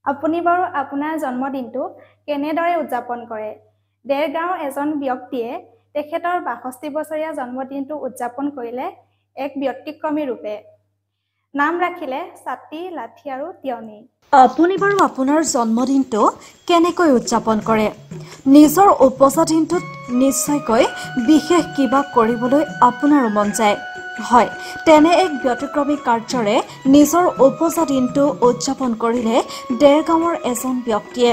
আপুনি বাৰু আপোনাৰ জন্মদিনটো কেনেদৰে উদযাপন কৰে? দেৰগাঁৱৰ এজন ব্যক্তিয়ে তেখেতৰ ৬২ বছৰীয়া জন্মদিনটো উদযাপন কৰিলে এক ব্যতিক্ৰমী ৰূপে। নাম ৰাখিলে ছাতি, লাঠি আৰু তিয়নি। আপুনি বাৰু আপোনাৰ জন্মদিনটো কেনেকৈ উদযাপন কৰে? নিজৰ উপজা দিনটোত নিশ্চয়কৈ বিশেষ কিবা কৰিবলৈ আপোনাৰো মন যায়। হয়, তেনে এক ব্যতিক্ৰমী কাৰ্যৰে নিজৰ উপজা দিনটো উদযাপন কৰিলে দেৰগাঁৱৰ এজন ব্যক্তিয়ে।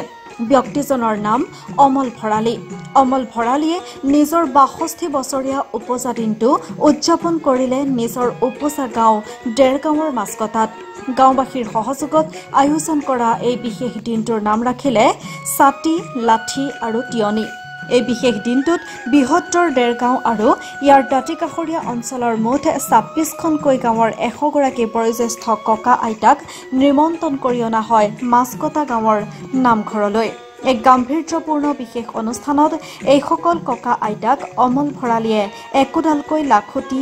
ব্যক্তিজনৰ নাম অমল ভৰালী। অমল ভৰালীয়ে নিজৰ ৬২ বছৰীয়া উপজা দিনটো উদযাপন কৰিলে নিজৰ উপজা গাঁও দেৰগাঁৱৰ মাছকটাত। গাঁওবাসীৰ সহযোগত আয়োজন কৰা এই বিশেষ দিনটোৰ নাম ৰাখিলে ছাতি, লাঠি আৰু তিয়নি। এই বিশেষ দিনটোত বৃহত্তৰ দেৰগাঁও আৰু ইয়াৰ দাঁতিকাষৰীয়া অঞ্চলৰ মুঠ ২৬খনকৈ গাঁৱৰ ১০০ গৰাকী বয়োজ্যেষ্ঠ ককা আইতাক নিমন্ত্ৰণ কৰি অনা হয় মাছকটা গাঁৱৰ নামঘৰলৈ। এক গাম্ভীৰ্যপূৰ্ণ বিশেষ অনুষ্ঠানত এইসকল ককা আইতাক অমল ভৰালীয়ে একোডালকৈ লাখুটি,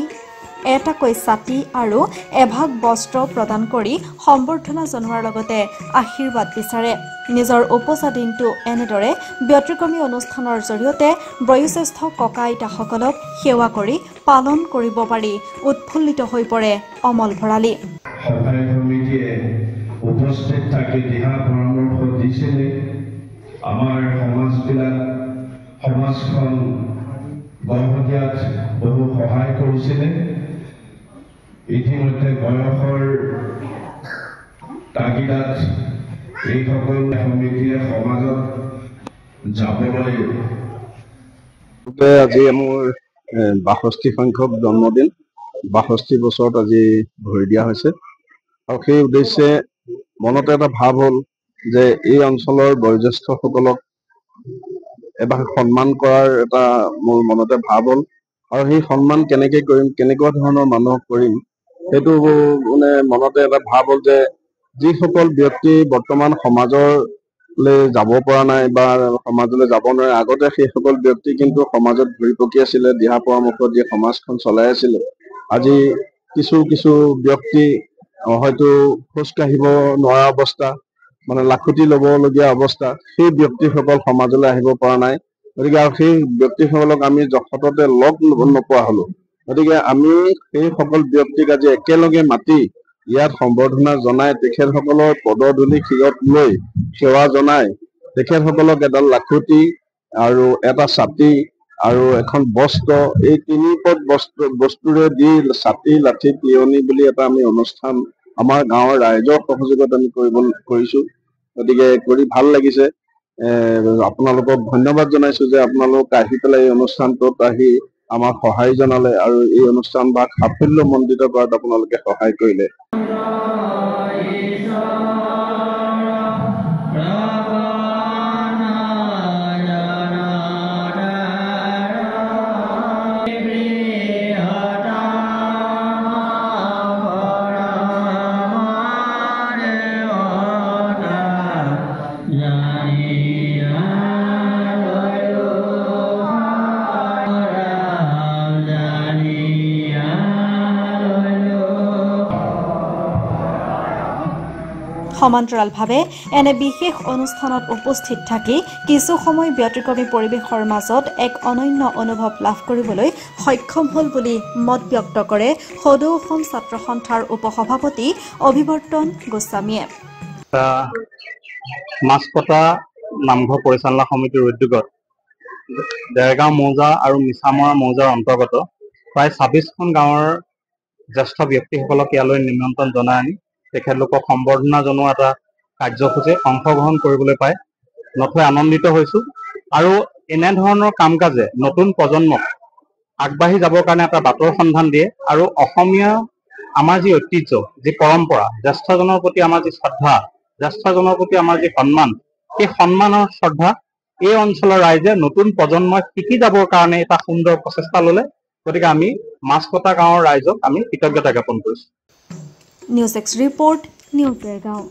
এটাকৈ ছাতি আৰু এভাগ বস্ত্ৰ প্ৰদান কৰি সম্বৰ্ধনা জনোৱাৰ লগতে আশীৰ্বাদ বিচাৰে। নিজৰ উপজা দিনটো এনেদৰে ব্যতিক্ৰমী অনুষ্ঠানৰ জৰিয়তে বয়োজ্যেষ্ঠ ককা আইতাসকলক সেৱা কৰি পালন কৰিব পাৰি উৎফুল্লিত হৈ পৰে অমল ভৰালী। সভাই সমিতিয়ে উপস্থিত থাকি দিহা পৰামৰ্শ দিছিলে। আমাৰ সমাজখন গঢ় দিয়াত বহু সহায় কৰিছিলে। ইতিমধ্যে বয়সৰ তাগিদাত এইসকল সমিতিয়ে সমাজত যাবলৈ আজি মোৰ ৬২ সংখ্যক জন্মদিন, ৬২ বছৰত আজি ভৰি দিয়া হৈছে। আৰু সেই উদ্দেশ্যে মনতে এটা ভাৱ হ'ল যে এই অঞ্চলৰ বয়োজ্যেষ্ঠসকলক এবাৰ সন্মান কৰাৰ এটা মোৰ মনতে ভাৱ হ'ল। আৰু সেই সন্মান কেনেকে কৰিম, কেনেকুৱা ধৰণৰ মানুহক কৰিম, সেইটো মানে মনতে এটা ভাৱ হ'ল যে যিসকল ব্যক্তি বৰ্তমান সমাজলৈ যাব পৰা নাই বা সমাজলৈ যাব নোৱাৰে, আগতে সেইসকল ব্যক্তি কিন্তু সমাজত ঘূৰি পকি আছিলে, দিহা পৰামৰ্শ দিয়ে সমাজখন চলাই আছিলে। আজি কিছু ব্যক্তি হয়তো খোজ কাঢ়িব নোৱাৰা অৱস্থা, মানে লাখুটি ল'বলগীয়া অৱস্থা, সেই ব্যক্তিসকল সমাজলৈ আহিব পৰা নাই। গতিকে আৰু সেই ব্যক্তিসকলক আমি সততে লগ নোপোৱা হলো। গতিকে আমি সেইসকল ব্যক্তিক আজি একেলগে মাতি ইয়াত সম্বৰ্ধনা জনাই তেখেতসকলৰ পদধূলি শিৰত লৈ সেৱা জনাই তেখেতসকলক এডাল লাখুটি আৰু এটা ছাতি আৰু এখন বস্ত্ৰ, এই তিনিপদ বস্তুৰে দি ছাতি, লাঠি, তিয়নি বুলি এটা আমি অনুষ্ঠান আমাৰ গাঁৱৰ ৰাইজৰ সহযোগত আমি কৰিছো। গতিকে কৰি ভাল লাগিছে। আপোনালোকক ধন্যবাদ জনাইছো যে আপোনালোক আহি পেলাই এই অনুষ্ঠানটোত আহি আমাক সহায় জনালে আৰু এই অনুষ্ঠান ভাগ সাফল্যমণ্ডিত কৰাত আপোনালোকে সহায় কৰিলে। সমান্তৰালভাৱে এনে বিশেষ অনুষ্ঠানত উপস্থিত থাকি কিছু সময় ব্যতিক্ৰমী পৰিৱেশৰ মাজত এক অনন্য অনুভৱ লাভ কৰিবলৈ সক্ষম হ'ল বুলি মত ব্যক্ত কৰে সদৌ অসম ছাত্ৰ সন্থাৰ উপসভাপতি অভিৱৰ্তন গোস্বামীয়ে। মাছকটা নামঘৰ পৰিচালনা সমিতিৰ উদ্যোগত দেৰগাঁও মৌজা আৰু মিছামৰা মৌজাৰ অন্তৰ্গত প্ৰায় ২৬খন গাঁৱৰ জ্যেষ্ঠ ব্যক্তিসকলক ইয়ালৈ নিমন্ত্ৰণ জনাই আনি তেখেতলোকক সম্বৰ্ধনা জনোৱা এটা কাৰ্যসূচীত অংশগ্ৰহণ কৰিবলৈ পাই নথৈ আনন্দিত হৈছো। আৰু এনেধৰণৰ কাম কাজে নতুন প্ৰজন্মক আগবাঢ়ি যাবৰ কাৰণে এটা বাটৰ সন্ধান দিয়ে আৰু অসমীয়া আমাৰ যি ঐতিহ্য, যি পৰম্পৰা, জ্যেষ্ঠজনৰ প্ৰতি আমাৰ যি শ্ৰদ্ধা, জ্যেষ্ঠজনৰ প্ৰতি আমাৰ যি সন্মান, সেই সন্মানৰ শ্ৰদ্ধা এই অঞ্চলৰ ৰাইজে নতুন প্ৰজন্মই শিকি যাবৰ কাৰণে এটা সুন্দৰ প্ৰচেষ্টা ল'লে। গতিকে আমি মাছকটা গাঁৱৰ ৰাইজক আমি কৃতজ্ঞতা জ্ঞাপন কৰিছো। News x report, news Dergaon.